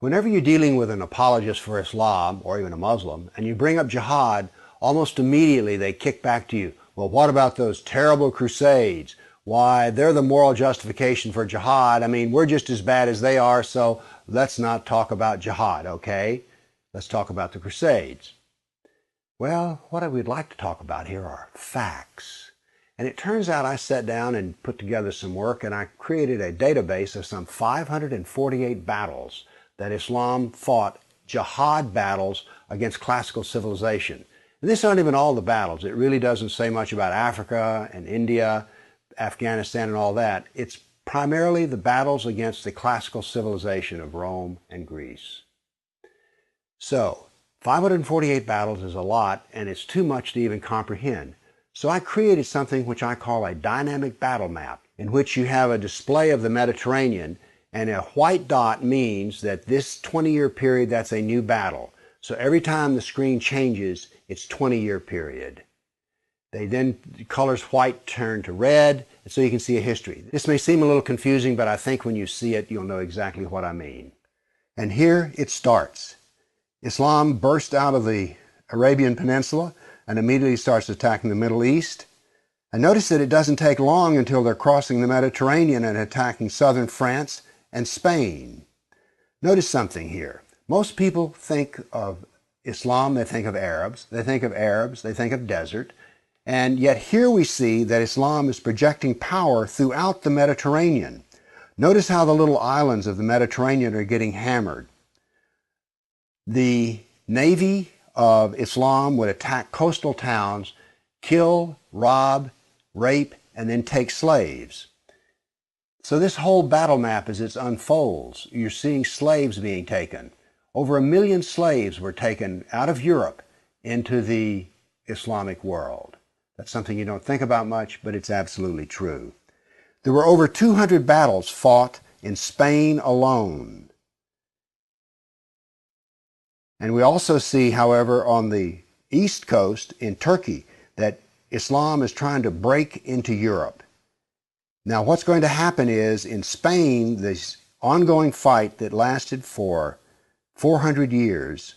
Whenever you're dealing with an apologist for Islam, or even a Muslim, and you bring up jihad, almost immediately they kick back to you, well, what about those terrible Crusades? Why, they're the moral justification for jihad. I mean, we're just as bad as they are, so let's not talk about jihad, okay? Let's talk about the Crusades. Well, what I would like to talk about here are facts. And it turns out I sat down and put together some work, and I created a database of some 548 battles that Islam fought, jihad battles against classical civilization. And these aren't even all the battles. It really doesn't say much about Africa and India, Afghanistan and all that. It's primarily the battles against the classical civilization of Rome and Greece. So, 548 battles is a lot, and it's too much to even comprehend. So I created something which I call a dynamic battle map, in which you have a display of the Mediterranean, and a white dot means that this 20-year period, that's a new battle. So every time the screen changes, it's 20-year period. The colors white turn to red, and so you can see a history. This may seem a little confusing, but I think when you see it, you'll know exactly what I mean. And here it starts. Islam burst out of the Arabian Peninsula and immediately starts attacking the Middle East. And notice that it doesn't take long until they're crossing the Mediterranean and attacking southern France and Spain. Notice something here. Most people think of Islam, they think of Arabs, they think of desert, and yet here we see that Islam is projecting power throughout the Mediterranean. Notice how the little islands of the Mediterranean are getting hammered. The navy of Islam would attack coastal towns, kill, rob, rape, and then take slaves. So this whole battle map, as it unfolds, you're seeing slaves being taken. Over 1 million slaves were taken out of Europe into the Islamic world. That's something you don't think about much, but it's absolutely true. There were over 200 battles fought in Spain alone. And we also see, however, on the east coast in Turkey, that Islam is trying to break into Europe. Now, what's going to happen is, in Spain, this ongoing fight that lasted for 400 years,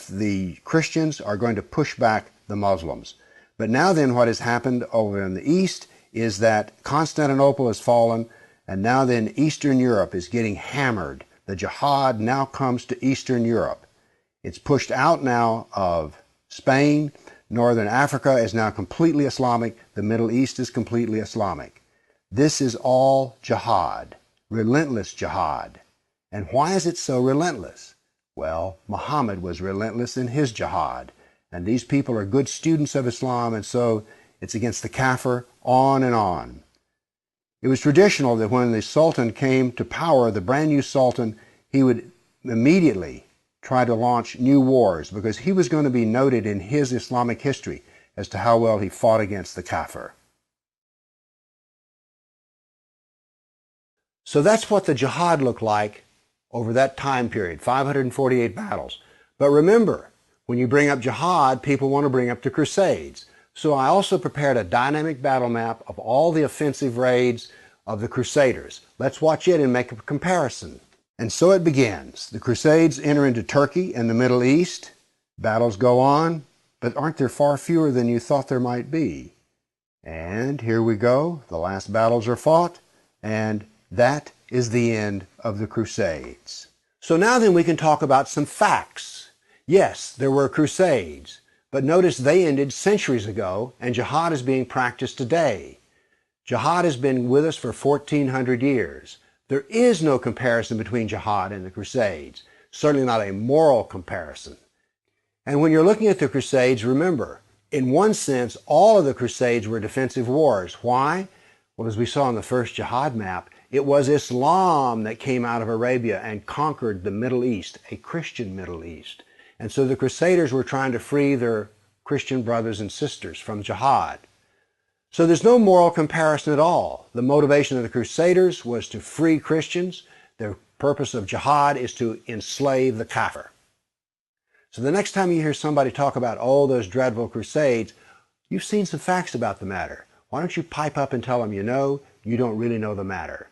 the Christians are going to push back the Muslims. But now then, what has happened over in the east is that Constantinople has fallen, and now then Eastern Europe is getting hammered. The jihad now comes to Eastern Europe. It's pushed out now of Spain. Northern Africa is now completely Islamic. The Middle East is completely Islamic. This is all jihad, relentless jihad. And why is it so relentless? Well, Muhammad was relentless in his jihad. And these people are good students of Islam, and so it's against the kafir, on and on. It was traditional that when the Sultan came to power, the brand new Sultan, he would immediately try to launch new wars, because he was going to be noted in his Islamic history as to how well he fought against the kafir. So that's what the jihad looked like over that time period, 548 battles. But remember, when you bring up jihad, people want to bring up the Crusades. So I also prepared a dynamic battle map of all the offensive raids of the Crusaders. Let's watch it and make a comparison. And so it begins. The Crusades enter into Turkey and the Middle East. Battles go on, but aren't there far fewer than you thought there might be? And here we go. The last battles are fought, and that is the end of the Crusades. So now then we can talk about some facts. Yes, there were Crusades, but notice they ended centuries ago, and jihad is being practiced today. Jihad has been with us for 1,400 years. There is no comparison between jihad and the Crusades, certainly not a moral comparison. And when you're looking at the Crusades, remember, in one sense, all of the Crusades were defensive wars. Why? Well, as we saw in the first jihad map, it was Islam that came out of Arabia and conquered the Middle East, a Christian Middle East. And so the Crusaders were trying to free their Christian brothers and sisters from jihad. So there's no moral comparison at all. The motivation of the Crusaders was to free Christians. The purpose of jihad is to enslave the kafir. So the next time you hear somebody talk about, oh, those dreadful Crusades, you've seen some facts about the matter. Why don't you pipe up and tell them you know, you don't really know the matter?